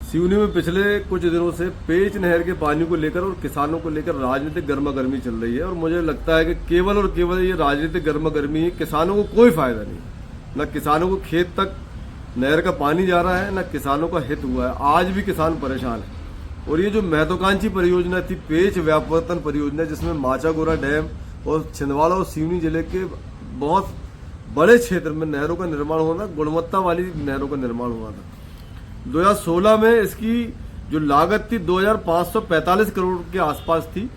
सिवनी में पिछले कुछ दिनों से पेच नहर के पानी को लेकर और किसानों को लेकर राजनीतिक गर्मा गर्मी चल रही है और मुझे लगता है कि केवल और केवल ये राजनीतिक गर्मा गर्मी है। किसानों को कोई फायदा नहीं, न किसानों को खेत तक नहर का पानी जा रहा है, न किसानों का हित हुआ है। आज भी किसान परेशान है। और ये जो महत्वाकांक्षी परियोजना थी पेच व्यापवर्तन परियोजना, जिसमें माचागोरा डैम और छिंदवाड़ा और सिवनी जिले के बहुत बड़े क्षेत्र में नहरों का निर्माण होना, गुणवत्ता वाली नहरों का निर्माण हुआ था। 2016 में इसकी जो लागत थी 2545 करोड़ के आसपास थी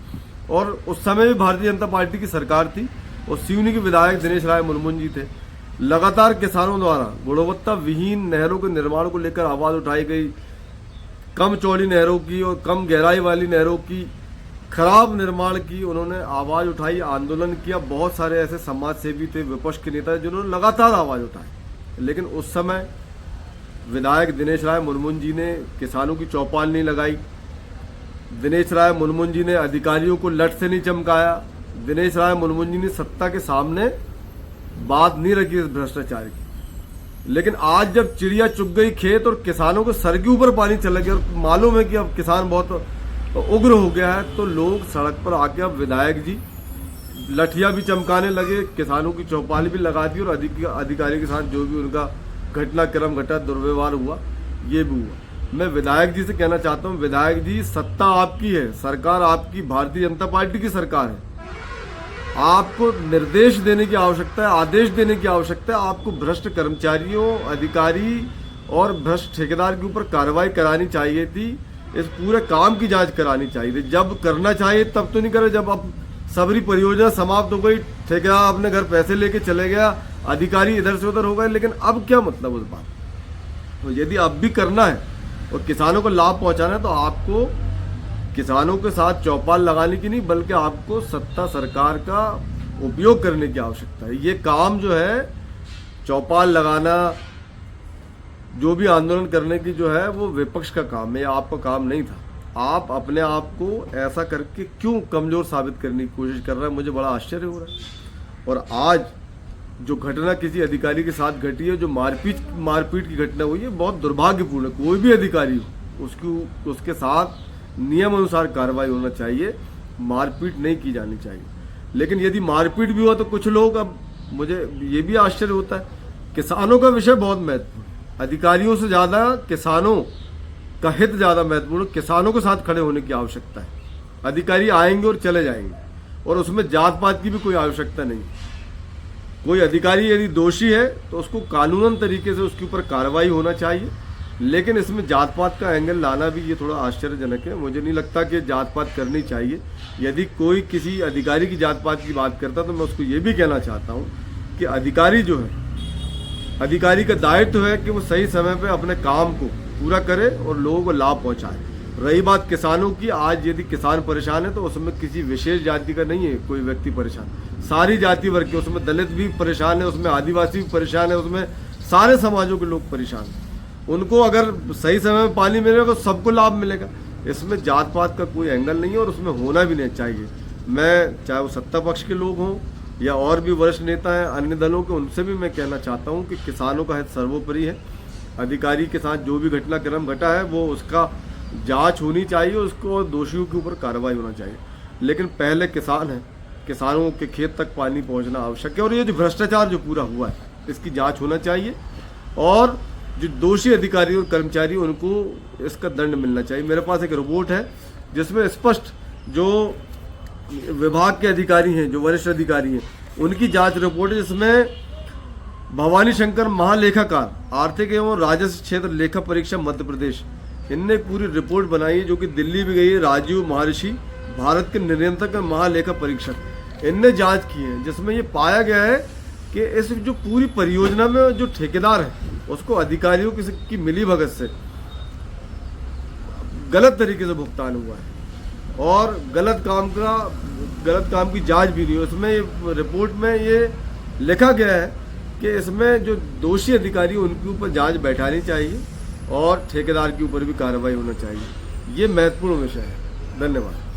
और उस समय भी भारतीय जनता पार्टी की सरकार थी और सिवनी के विधायक दिनेश राय मुर्मू जी थे। लगातार किसानों द्वारा गुणवत्ता विहीन नहरों के निर्माण को लेकर आवाज उठाई गई। कम चौड़ी नहरों की और कम गहराई वाली नहरों की खराब निर्माण की उन्होंने आवाज उठाई, आंदोलन किया। बहुत सारे ऐसे समाज सेवी थे, विपक्ष के नेता, जिन्होंने लगातार आवाज उठाई। लेकिन उस समय विधायक दिनेश राय मुर्मू जी ने किसानों की चौपाल नहीं लगाई। दिनेश राय मुर्मू जी ने अधिकारियों को लट से नहीं चमकाया। दिनेश राय मुर्मू जी ने सत्ता के सामने बात नहीं रखी इस भ्रष्टाचार की। लेकिन आज जब चिड़िया चुग गई खेत और किसानों के सर के ऊपर पानी चला गया और मालूम है कि अब किसान बहुत उग्र हो गया है, तो लोग सड़क पर आके अब विधायक जी लठिया भी चमकाने लगे, किसानों की चौपाल भी लगा दी और अधिकारी के साथ जो भी उनका घटनाक्रम घटा, दुर्व्यवहार हुआ, ये भी हुआ। मैं विधायक जी से कहना चाहता हूं, विधायक जी सत्ता आपकी है, सरकार आपकी भारतीय जनता पार्टी की सरकार है। आपको निर्देश देने की आवश्यकता है, आदेश देने की आवश्यकता है। आपको भ्रष्ट कर्मचारियों, अधिकारी और भ्रष्ट ठेकेदार के ऊपर कार्रवाई करानी चाहिए थी। इस पूरे काम की जांच करानी चाहिए थी। जब करना चाहिए तब तो नहीं करे, जब अब सबरी परियोजना समाप्त हो गई, ठेकेदार अपने घर पैसे लेके चले गया, अधिकारी इधर से उधर हो गए। लेकिन अब क्या मतलब उस बात? तो यदि अब भी करना है और किसानों को लाभ पहुंचाना है तो आपको किसानों के साथ चौपाल लगाने की नहीं, बल्कि आपको सत्ता सरकार का उपयोग करने की आवश्यकता है। ये काम जो है चौपाल लगाना, जो भी आंदोलन करने की जो है, वो विपक्ष का काम है, आपका काम नहीं था। आप अपने आप को ऐसा करके क्यों कमजोर साबित करने की कोशिश कर रहे हैं, मुझे बड़ा आश्चर्य हो रहा है। और आज जो घटना किसी अधिकारी के साथ घटी है, जो मारपीट की घटना हुई है, बहुत दुर्भाग्यपूर्ण है। कोई भी अधिकारी हो, उसके साथ नियम अनुसार कार्रवाई होना चाहिए, मारपीट नहीं की जानी चाहिए। लेकिन यदि मारपीट भी हुआ तो कुछ लोग, अब मुझे ये भी आश्चर्य होता है, किसानों का विषय बहुत महत्वपूर्ण, अधिकारियों से ज्यादा किसानों का हित ज्यादा महत्वपूर्ण, किसानों के साथ खड़े होने की आवश्यकता है। अधिकारी आएंगे और चले जाएंगे और उसमें जात पात की भी कोई आवश्यकता नहीं। कोई अधिकारी यदि दोषी है तो उसको कानूनन तरीके से उसके ऊपर कार्रवाई होना चाहिए। लेकिन इसमें जात पात का एंगल लाना भी ये थोड़ा आश्चर्यजनक है। मुझे नहीं लगता कि जात पात करनी चाहिए। यदि कोई किसी अधिकारी की जात पात की बात करता तो मैं उसको ये भी कहना चाहता हूँ कि अधिकारी जो है, अधिकारी का दायित्व है कि वो सही समय पे अपने काम को पूरा करे और लोगों को लाभ पहुंचाए। रही बात किसानों की, आज यदि किसान परेशान है तो उसमें किसी विशेष जाति का नहीं है कोई व्यक्ति परेशान, सारी जाति वर्ग के, उसमें दलित भी परेशान है, उसमें आदिवासी भी परेशान है, उसमें सारे समाजों के लोग परेशान हैं। उनको अगर सही समय में पानी मिलेगा तो सबको लाभ मिलेगा। इसमें जात पात का कोई एंगल नहीं है और उसमें होना भी नहीं चाहिए। मैं चाहे वो सत्ता पक्ष के लोग हों या और भी वरिष्ठ नेता हैं अन्य दलों के, उनसे भी मैं कहना चाहता हूँ कि किसानों का हित सर्वोपरि है। अधिकारी के साथ जो भी घटनाक्रम घटा है वो उसका जांच होनी चाहिए, उसको दोषियों के ऊपर कार्रवाई होना चाहिए। लेकिन पहले किसान है, किसानों के खेत तक पानी पहुंचना आवश्यक है। और ये जो भ्रष्टाचार जो पूरा हुआ है इसकी जांच होना चाहिए और जो दोषी अधिकारी और कर्मचारी उनको इसका दंड मिलना चाहिए। मेरे पास एक रिपोर्ट है जिसमें स्पष्ट जो विभाग के अधिकारी हैं, जो वरिष्ठ अधिकारी हैं, उनकी जांच रिपोर्ट है, जिसमें भवानी शंकर महालेखाकार, आर्थिक एवं राजस्व क्षेत्र लेखा परीक्षा मध्य प्रदेश, इनने पूरी रिपोर्ट बनाई है जो कि दिल्ली भी गई है। राजीव महर्षि, भारत के निरंतर महालेखा परीक्षक, इनने जांच की है, जिसमें ये पाया गया है कि इस जो पूरी परियोजना में जो ठेकेदार है उसको अधिकारियों की मिलीभगत से गलत तरीके से भुगतान हुआ है और गलत काम की जांच भी नहीं। उसमें रिपोर्ट में ये लिखा गया है कि इसमें जो दोषी अधिकारी उनके ऊपर जांच बैठानी चाहिए और ठेकेदार के ऊपर भी कार्रवाई होना चाहिए। ये महत्वपूर्ण विषय है। धन्यवाद।